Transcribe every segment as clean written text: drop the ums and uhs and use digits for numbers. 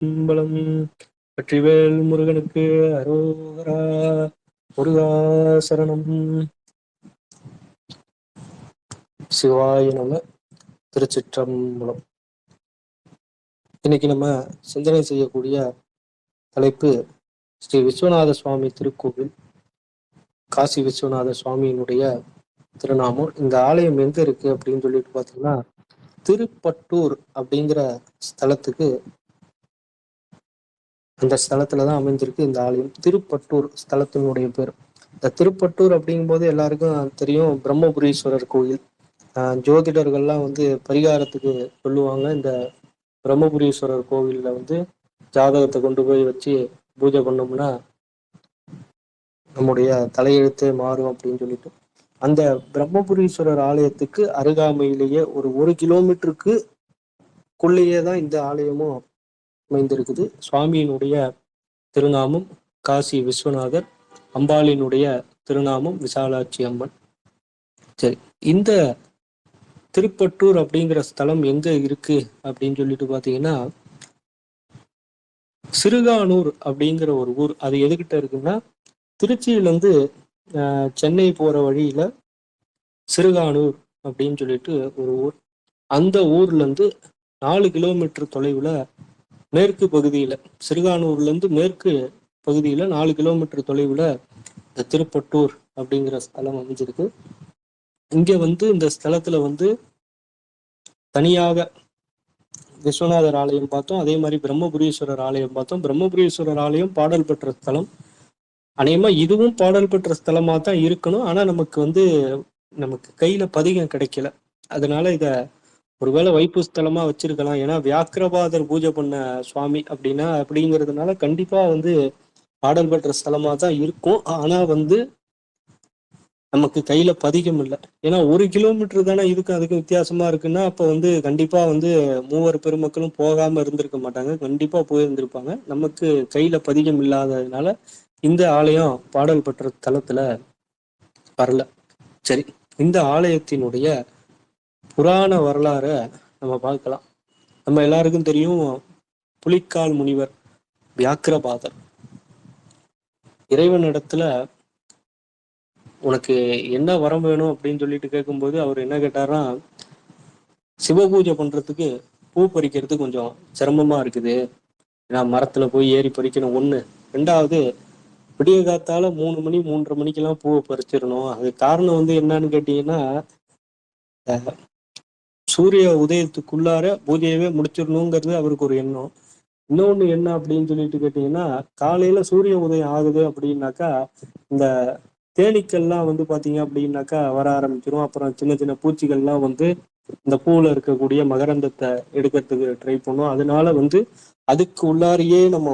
அம்பலம். வெற்றிவேல் முருகனுக்கு அரோகரா. முருகா சரணம். சிவாய நம. திருச்சிற்றம்பலம். இன்னைக்கு நம்ம சிந்தனை செய்யக்கூடிய தலைப்பு ஸ்ரீ விஸ்வநாத சுவாமி திருக்கோவில், காசி விஸ்வநாத சுவாமியினுடைய திருநாமம். இந்த ஆலயம் எங்க இருக்கு அப்படின்னு சொல்லிட்டு பாத்தீங்கன்னா, திருப்பட்டூர் அப்படிங்கிற ஸ்தலத்துக்கு, அந்த ஸ்தலத்துலதான் அமைஞ்சிருக்கு இந்த ஆலயம். திருப்பட்டூர் ஸ்தலத்தினுடைய பேர். இந்த திருப்பட்டூர் அப்படிங்கும் போது எல்லாருக்கும் தெரியும், பிரம்மபுரீஸ்வரர் கோயில். ஜோதிடர்கள்லாம் பரிகாரத்துக்கு சொல்லுவாங்க. இந்த பிரம்மபுரீஸ்வரர் கோவில்ல ஜாதகத்தை கொண்டு போய் வச்சு பூஜை பண்ணோம்னா நம்முடைய தலையெழுத்தே மாறும் அப்படின்னு சொல்லிட்டு, அந்த பிரம்மபுரீஸ்வரர் ஆலயத்துக்கு அருகாமையிலேயே ஒரு கிலோமீட்டருக்குள்ளேயே தான் இந்த ஆலயமும் அமைந்திருக்குது. சுவாமியினுடைய திருநாமம் காசி விஸ்வநாதர், அம்பாளினுடைய திருநாமம் விசாலாட்சி அம்மன். சரி, இந்த திருப்பட்டூர் அப்படிங்கிற ஸ்தலம் எங்க இருக்கு அப்படின்னு சொல்லிட்டு பாத்தீங்கன்னா, சிறுகானூர் அப்படிங்கிற ஒரு ஊர். அது எதுகிட்ட இருக்குன்னா, திருச்சியிலிருந்து சென்னை போற வழியில சிறுகானூர் அப்படின்னு சொல்லிட்டு ஒரு ஊர். அந்த ஊர்ல இருந்து 4 கிலோமீட்டர் தொலைவுல மேற்கு பகுதியில, சிறுகானூர்ல இருந்து மேற்கு பகுதியில 4 கிலோமீட்டர் தொலைவுல இந்த திருப்பட்டூர் அப்படிங்கிற ஸ்தலம் அமைஞ்சிருக்கு. இங்க இந்த ஸ்தலத்துல தனியாக விஸ்வநாதர் ஆலயம் பார்த்தோம், அதே மாதிரி பிரம்மபுரீஸ்வரர் ஆலயம் பார்த்தோம். பிரம்மபுரீஸ்வரர் ஆலயம் பாடல் பெற்ற ஸ்தலம். அநேகமா இதுவும் பாடல் பெற்ற ஸ்தலமா தான் இருக்கணும். ஆனா நமக்கு கையில பதிகம் கிடைக்கல. அதனால இத ஒருவேளை வைப்பு ஸ்தலமா வச்சிருக்கலாம். ஏன்னா வியாக்கிரபாதர் பூஜை பண்ண சுவாமி அப்படிங்கிறதுனால கண்டிப்பா பாடல் பெற்ற ஸ்தலமா தான் இருக்கும். ஆனா நமக்கு கையில பதிகம் இல்லை. ஏன்னா 1 கிலோமீட்டர் தானே இதுக்கு அதுக்கு வித்தியாசமா இருக்குன்னா, அப்ப கண்டிப்பா மூவர் பெருமக்களும் போகாம இருந்திருக்க மாட்டாங்க, கண்டிப்பா போயிருந்திருப்பாங்க. நமக்கு கையில பதிகம் இல்லாததுனால இந்த ஆலயம் பாடல் பெற்ற தலத்துல வரல. சரி, இந்த ஆலயத்தினுடைய புராண வரலாற நம்ம பார்க்கலாம். நம்ம எல்லாருக்கும் தெரியும், புலிக்கால் முனிவர் வியாக்கிரபாதர் இறைவனிடத்துல உனக்கு என்ன வரம் வேணும் அப்படின்னு சொல்லிட்டு கேட்கும்போது அவர் என்ன கேட்டாரா, சிவபூஜை பண்றதுக்கு பூ பறிக்கிறது கொஞ்சம் சிரமமா இருக்குது. ஏன்னா மரத்துல போய் ஏறி பறிக்கணும் ஒண்ணு. ரெண்டாவது, விடிய காத்தால 3 மணி 3:30 மணிக்கெல்லாம் பூவை பறிச்சிடணும். அது காரணம் என்னன்னு கேட்டீங்கன்னா, சூரிய உதயத்துக்குள்ளார பூஜையவே முடிச்சிடணுங்கிறது அவருக்கு ஒரு எண்ணம். இன்னொன்னு என்ன அப்படின்னு சொல்லிட்டு கேட்டீங்கன்னா, காலையில சூரிய உதயம் ஆகுது அப்படின்னாக்கா இந்த தேனீக்கள்லாம் பாத்தீங்க அப்படின்னாக்கா வர ஆரம்பிச்சிடும். அப்புறம் சின்ன சின்ன பூச்சிகள்லாம் இந்த பூல இருக்கக்கூடிய மகரந்தத்தை எடுக்கிறதுக்கு ட்ரை பண்ணும். அதனால அதுக்கு உள்ளாரியே நம்ம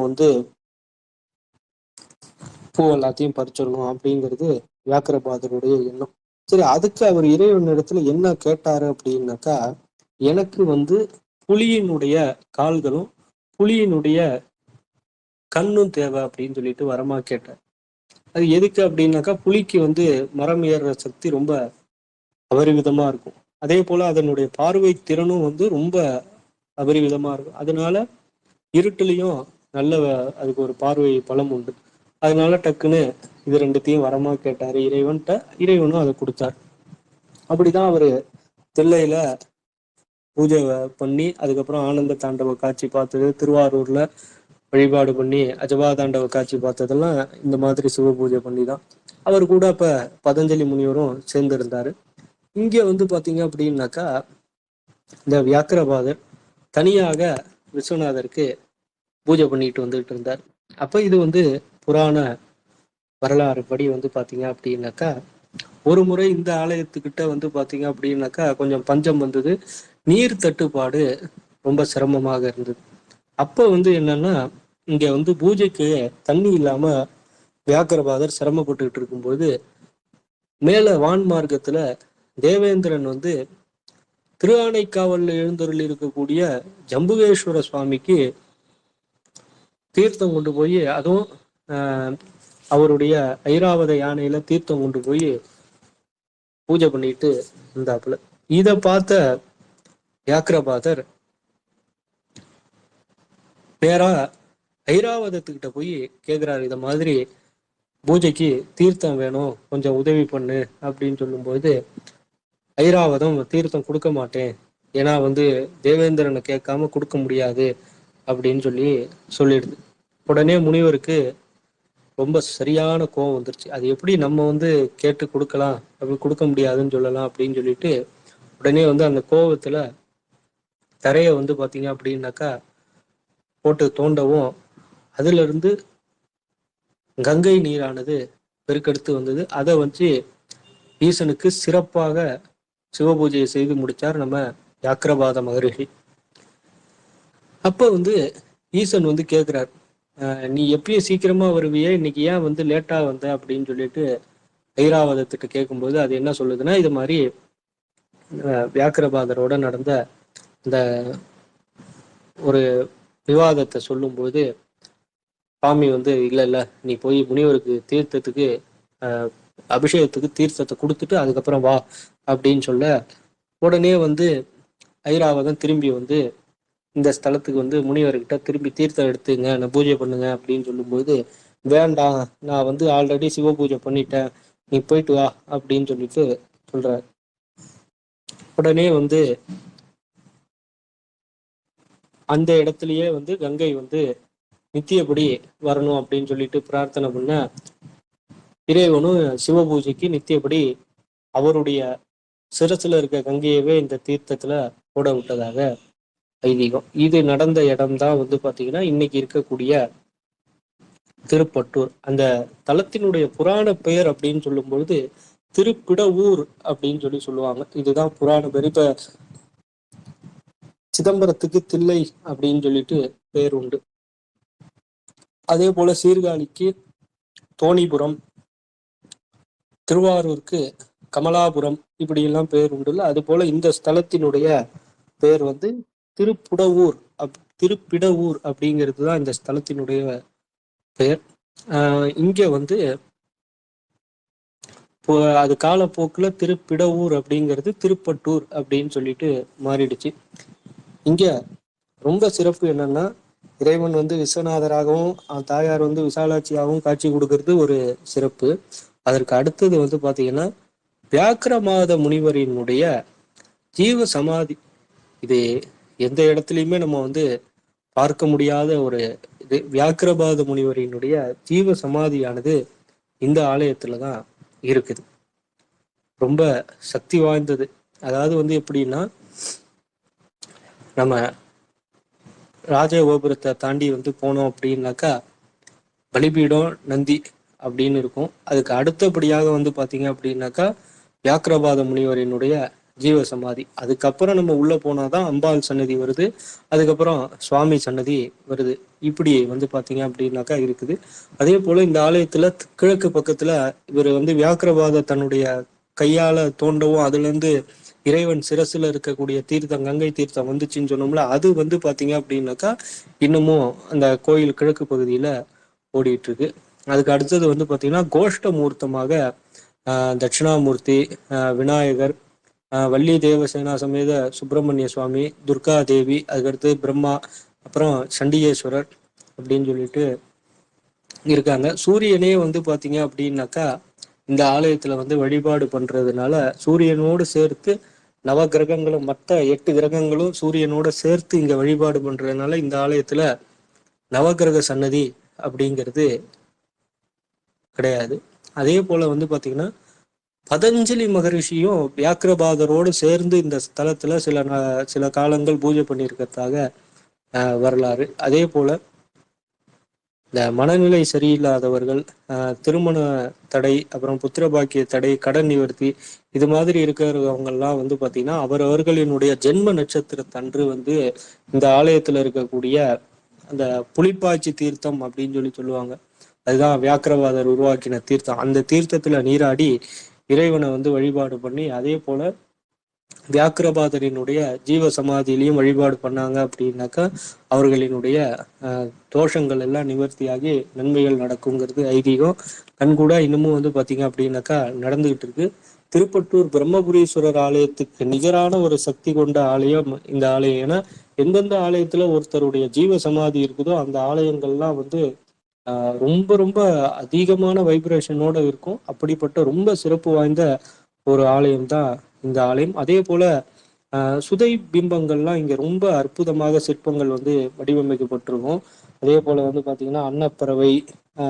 பூ எல்லாத்தையும் பறிச்சிடணும் அப்படிங்கிறது வியாக்கிரபாதருடைய எண்ணம். சரி, அதுக்கு அவர் இறைவனிடத்துல என்ன கேட்டாரு அப்படின்னாக்கா, எனக்கு புலியினுடைய கால்களும் புலியினுடைய கண்ணும் தேவை அப்படின்னு சொல்லிட்டு வரமா கேட்டார். அது எதுக்கு அப்படின்னாக்கா, புலிக்கு மரம் ஏறுற சக்தி ரொம்ப அபரிவிதமா இருக்கும். அதே போல அதனுடைய பார்வை திறனும் ரொம்ப அபரிவிதமா இருக்கும். அதனால இருட்டுலையும் நல்ல அதுக்கு ஒரு பார்வை பலம் உண்டு. அதனால டக்குன்னு இது ரெண்டுத்தையும் வரமா கேட்டாரு இறைவன்கிட்ட. இறைவனும் அதை கொடுத்தார். அப்படிதான் அவரு தில்லையில பூஜை பண்ணி அதுக்கப்புறம் ஆனந்த தாண்டவ காட்சி பார்த்தது, திருவாரூர்ல வழிபாடு பண்ணி அஜபா தாண்டவ காட்சி பார்த்ததெல்லாம் இந்த மாதிரி சிவ பூஜை பண்ணி தான். அவர் கூட அப்ப பதஞ்சலி முனிவரும் சேர்ந்திருந்தாரு. இங்க பாத்தீங்க அப்படின்னாக்கா, இந்த வியாக்கிரபாதர் தனியாக விஸ்வநாதருக்கு பூஜை பண்ணிட்டு வந்துட்டு இருந்தார். அப்ப இது புராண வரலாறு படி பாத்தீங்க அப்படின்னாக்கா, ஒரு முறை இந்த ஆலயத்துக்கிட்ட பாத்தீங்க அப்படின்னாக்கா கொஞ்சம் பஞ்சம் வந்தது. நீர் தட்டுப்பாடு ரொம்ப சிரமமாக இருந்தது. அப்ப என்னன்னா, இங்க பூஜைக்கு தண்ணி இல்லாம வியாக்கிரபாதர் சிரமப்பட்டுக்கிட்டு இருக்கும்போது, மேல வான் மார்க்கத்துல தேவேந்திரன் திருஆனைக்காவல்ல எழுந்தருள் இருக்கக்கூடிய ஜம்புகேஸ்வர சுவாமிக்கு தீர்த்தம் கொண்டு போய், அதுவும் அவருடைய ஐராவத யானையில தீர்த்தம் கொண்டு போய் பூஜை பண்ணிட்டு இருந்தாப்புல. இத பார்த்த வியாக்கிரபாதர் நேரா ஐராவதத்துக்கிட்ட போய் கேட்குறாரு, இதை மாதிரி பூஜைக்கு தீர்த்தம் வேணும், கொஞ்சம் உதவி பண்ணு அப்படின்னு சொல்லும்போது, ஐராவதம் தீர்த்தம் கொடுக்க மாட்டேன், ஏன்னா தேவேந்திரனை கேட்காம கொடுக்க முடியாது அப்படின்னு சொல்லிடுது. உடனே முனிவருக்கு ரொம்ப சரியான கோவம் வந்துருச்சு. அது எப்படி நம்ம கேட்டு கொடுக்கலாம், அப்படி கொடுக்க முடியாதுன்னு சொல்லலாம் அப்படின்னு சொல்லிட்டு உடனே அந்த கோவத்துல தரைய பாத்தீங்க அப்படின்னாக்கா போட்டு தோண்டவும் அதுல இருந்து கங்கை நீரானது பெருக்கெடுத்து வந்தது. அதை ஈசனுக்கு சிறப்பாக சிவபூஜையை செய்து முடிச்சார் நம்ம வியாக்கிரபாத மகரிஷி. அப்ப ஈசன் கேட்கிறார், நீ எப்பயும் சீக்கிரமா வருவியே, இன்னைக்கு ஏன் லேட்டா வந்த அப்படின்னு சொல்லிட்டு ஐராவதத்துக்கு கேட்கும்போது அது என்ன சொல்லுதுன்னா, இது மாதிரி வியாக்கிரபாதரோட நடந்த இந்த ஒரு விவாதத்தை சொல்லும்போது சுவாமி இல்ல இல்ல, நீ போய் முனிவருக்கு தீர்த்தத்துக்கு அபிஷேகத்துக்கு தீர்த்தத்தை கொடுத்துட்டு அதுக்கப்புறம் வா அப்படின்னு சொல்ல, உடனே ஐராவதம் திரும்பி இந்த ஸ்தலத்துக்கு முனிவர்கிட்ட திரும்பி தீர்த்தம் எடுத்துங்க, நான் பூஜை பண்ணுங்க அப்படின்னு சொல்லும்போது, வேண்டாம், நான் ஆல்ரெடி சிவ பூஜை பண்ணிட்டேன், நீ போயிட்டு வா அப்படின்னு சொல்லிட்டு சொல்றாரு. உடனே அந்த இடத்துலயே கங்கை நித்தியபடி வரணும் அப்படின்னு சொல்லிட்டு பிரார்த்தனை பண்ண, இறைவனும் சிவ பூஜைக்கு நித்தியபடி அவருடைய சிரசுல இருக்க கங்கையவே இந்த தீர்த்தத்துல போட விட்டதாக ஐதீகம். இது நடந்த இடம்தான் பாத்தீங்கன்னா இன்னைக்கு இருக்கக்கூடிய திருப்பட்டூர். அந்த தலத்தினுடைய புராண பெயர் அப்படின்னு சொல்லும் பொழுது திருப்பிடவூர் அப்படின்னு சொல்லுவாங்க. இதுதான் புராண பெயர். இப்ப சிதம்பரத்துக்கு தில்லை அப்படின்னு சொல்லிட்டு பெயர் உண்டு. அதே போல சீர்காழிக்கு தோணிபுரம், திருவாரூருக்கு கமலாபுரம், இப்படி எல்லாம் பெயர் உண்டுல்ல. அது போல இந்த ஸ்தலத்தினுடைய பெயர் திருப்புடவூர் திருப்பிடவூர் அப்படிங்கிறது தான் இந்த ஸ்தலத்தினுடைய பெயர். இங்க அது காலப்போக்குல திருப்பிடவூர் அப்படிங்கிறது திருப்பட்டூர் அப்படின்னு சொல்லிட்டு மாறிடுச்சு. இங்க ரொம்ப சிறப்பு என்னன்னா, இறைவன் விஸ்வநாதராகவும் தாயார் விசாலாட்சியாகவும் காட்சி கொடுக்கறது ஒரு சிறப்பு. அதற்கு அடுத்தது பாத்தீங்கன்னா வியாக்கிரபாத முனிவரினுடைய ஜீவ சமாதி. இது எந்த இடத்துலையுமே நம்ம பார்க்க முடியாத ஒரு இது. வியாக்கிரபாத முனிவரினுடைய ஜீவ சமாதியானது இந்த ஆலயத்துலதான் இருக்குது. ரொம்ப சக்தி வாய்ந்தது. அதாவது எப்படின்னா, நம்ம ராஜகோபுரத்தை தாண்டி போனோம் அப்படின்னாக்கா பலிபீடம் நந்தி அப்படின்னு இருக்கும். அதுக்கு அடுத்தபடியாக பாத்தீங்க அப்படின்னாக்கா வியாக்கிரபாத முனிவரினுடைய ஜீவ சமாதி. அதுக்கப்புறம் நம்ம உள்ள போனாதான் அம்பாள் சன்னதி வருது, அதுக்கப்புறம் சுவாமி சன்னதி வருது. இப்படி பாத்தீங்க அப்படின்னாக்கா இருக்குது. அதே போல இந்த ஆலயத்துல கிழக்கு பக்கத்துல இவர் வியாக்கிரபாத தன்னுடைய கையால தோண்டவும் அதுல இருந்து இறைவன் சிரசுல இருக்கக்கூடிய தீர்த்தம் கங்கை தீர்த்தம் வந்துச்சுன்னு சொன்னோம்ல, அது பாத்தீங்க அப்படின்னாக்கா இன்னமும் அந்த கோயில் கிழக்கு பகுதியில ஓடிட்டு இருக்கு. அதுக்கு அடுத்தது பாத்தீங்கன்னா கோஷ்ட மூர்த்தமாக தட்சிணாமூர்த்தி, விநாயகர், வள்ளி தேவசேனா சமேத சுப்பிரமணிய சுவாமி, துர்கா தேவி, அதுக்கடுத்து பிரம்மா, அப்புறம் சண்டிகேஸ்வரர் அப்படின்னு சொல்லிட்டு இருக்காங்க. சூரியனே பாத்தீங்க அப்படின்னாக்கா இந்த ஆலயத்துல வழிபாடு பண்றதுனால சூரியனோடு சேர்த்து நவ கிரகங்களும் மற்ற 8 கிரகங்களும் சூரியனோட சேர்த்து இங்க வழிபாடு பண்றதுனால இந்த ஆலயத்துல நவகிரக சன்னதி அப்படிங்கிறது கிடையாது. அதே போல பாத்தீங்கன்னா பதஞ்சலி மகரிஷியும் வியாக்கிரபாதரோடு சேர்ந்து இந்த ஸ்தலத்துல சில காலங்கள் பூஜை பண்ணியிருக்கிறதாக வரலாறு. அதே போல இந்த மனநிலை சரியில்லாதவர்கள், திருமண தடை, அப்புறம் புத்திர பாக்கிய தடை, கடன் நிவர்த்தி, இது மாதிரி இருக்கிறவங்க எல்லாம் பாத்தீங்கன்னா அவரவர்களினுடைய ஜென்ம நட்சத்திரத்தன்று இந்த ஆலயத்துல இருக்கக்கூடிய அந்த புலிப்பாச்சி தீர்த்தம் அப்படின்னு சொல்லுவாங்க. அதுதான் வியாக்கிரவாதர் உருவாக்கின தீர்த்தம். அந்த தீர்த்தத்துல நீராடி இறைவனை வழிபாடு பண்ணி, அதே போல வியாக்கிரபாதரினுடைய ஜீவ சமாதியிலையும் வழிபாடு பண்ணாங்க அப்படின்னாக்கா அவர்களினுடைய தோஷங்கள் எல்லாம் நிவர்த்தியாகி நன்மைகள் நடக்குங்கிறது ஐதீகம். கண்கூட இன்னமும் வந்து பாத்தீங்க அப்படின்னாக்கா நடந்துகிட்டு இருக்கு. திருப்பட்டூர் பிரம்மபுரீஸ்வரர் ஆலயத்துக்கு நிகரான ஒரு சக்தி கொண்ட ஆலயம் இந்த ஆலயம். ஏன்னா எந்தெந்த ஆலயத்துல ஒருத்தருடைய ஜீவ சமாதி இருக்குதோ அந்த ஆலயங்கள்லாம் வந்து ரொம்ப ரொம்ப அதிகமான வைப்ரேஷனோட இருக்கும். அப்படிப்பட்ட ரொம்ப சிறப்பு வாய்ந்த ஒரு ஆலயம் தான் இந்த ஆலயம். அதே போல சுதை பிம்பங்கள்லாம் இங்க ரொம்ப அற்புதமாக சிற்பங்கள் வந்து வடிவமைக்கப்பட்டிருக்கும். அதே போல வந்து பாத்தீங்கன்னா அன்னப்பறவை,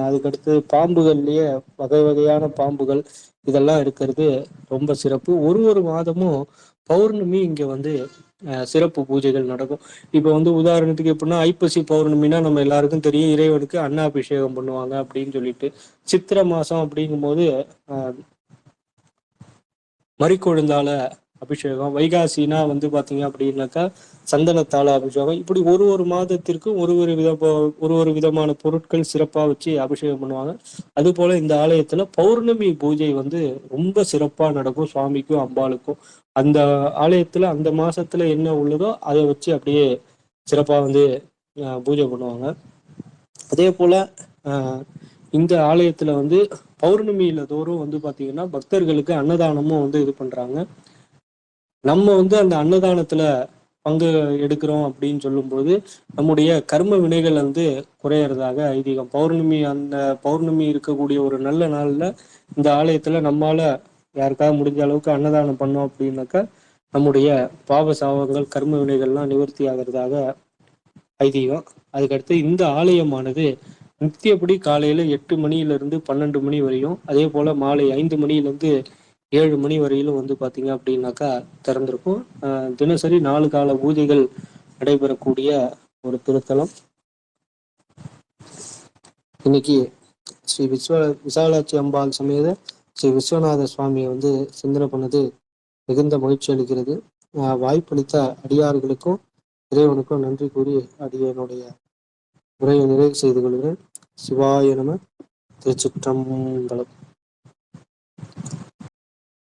அதுக்கடுத்து பாம்புகள்லயே வகை வகையான பாம்புகள் இதெல்லாம் இருக்கிறது ரொம்ப சிறப்பு. ஒரு ஒரு மாதமும் பௌர்ணமி இங்க வந்து சிறப்பு பூஜைகள் நடக்கும். இப்ப வந்து உதாரணத்துக்கு எப்படின்னா ஐப்பசி பௌர்ணமினா நம்ம எல்லாருக்கும் தெரியும், இறைவனுக்கு அன்னாபிஷேகம் பண்ணுவாங்க அப்படின்னு சொல்லிட்டு. சித்திரை மாசம் அப்படிங்கும் போது மறிக்கொழுந்தால அபிஷேகம், வைகாசினா வந்து பாத்தீங்க அப்படின்னாக்கா சந்தனத்தால அபிஷேகம். இப்படி ஒரு ஒரு மாதத்திற்கும் ஒரு ஒரு விதமான பொருட்கள் சிறப்பா வச்சு அபிஷேகம் பண்ணுவாங்க. அது போல இந்த ஆலயத்துல பௌர்ணமி பூஜை வந்து ரொம்ப சிறப்பா நடக்கும் சுவாமிக்கும் அம்பாளுக்கும். அந்த ஆலயத்துல அந்த மாசத்துல என்ன உள்ளதோ அதை வச்சு அப்படியே சிறப்பா வந்து பூஜை பண்ணுவாங்க. அதே போல இந்த ஆலயத்துல வந்து பௌர்ணமியில தோறும் வந்து பாத்தீங்கன்னா பக்தர்களுக்கு அன்னதானமும் வந்து இது பண்றாங்க. நம்ம வந்து அந்த அன்னதானத்துல பங்கு எடுக்கிறோம் அப்படின்னு சொல்லும்போது நம்முடைய கர்ம வினைகள் வந்து குறையறதாக ஐதீகம். அந்த பௌர்ணமி இருக்கக்கூடிய ஒரு நல்ல நாள்ல இந்த ஆலயத்துல நம்மால யாருக்காவது முடிஞ்ச அளவுக்கு அன்னதானம் பண்ணோம் அப்படின்னாக்கா நம்முடைய பாவ சாபங்கள் கர்ம வினைகள்லாம் நிவர்த்தி ஆகிறதாக ஐதீகம். அதுக்கடுத்து இந்த ஆலயமானது நித்தியப்படி காலையில 8 மணியிலிருந்து 12 மணி வரையும், அதே போல மாலை 5 மணியிலிருந்து 7 மணி வரையிலும் வந்து பாத்தீங்க அப்படின்னாக்கா திறந்திருக்கும். தினசரி 4 கால பூஜைகள் நடைபெறக்கூடிய ஒரு திருத்தலம். இன்னைக்கு ஸ்ரீ விசாலாட்சி அம்பாள் சமேத ஸ்ரீ விஸ்வநாத சுவாமியை வந்து சிந்தனை பண்ணது மிகுந்த மகிழ்ச்சி அளிக்கிறது. வாய்ப்பளித்த அடியார்களுக்கும் இறைவனுக்கும் நன்றி கூறி அடியனுடைய உரையை நிறைவு செய்து கொள்கிறேன். சிவாய நம. திருச்சிற்றம்பலம்.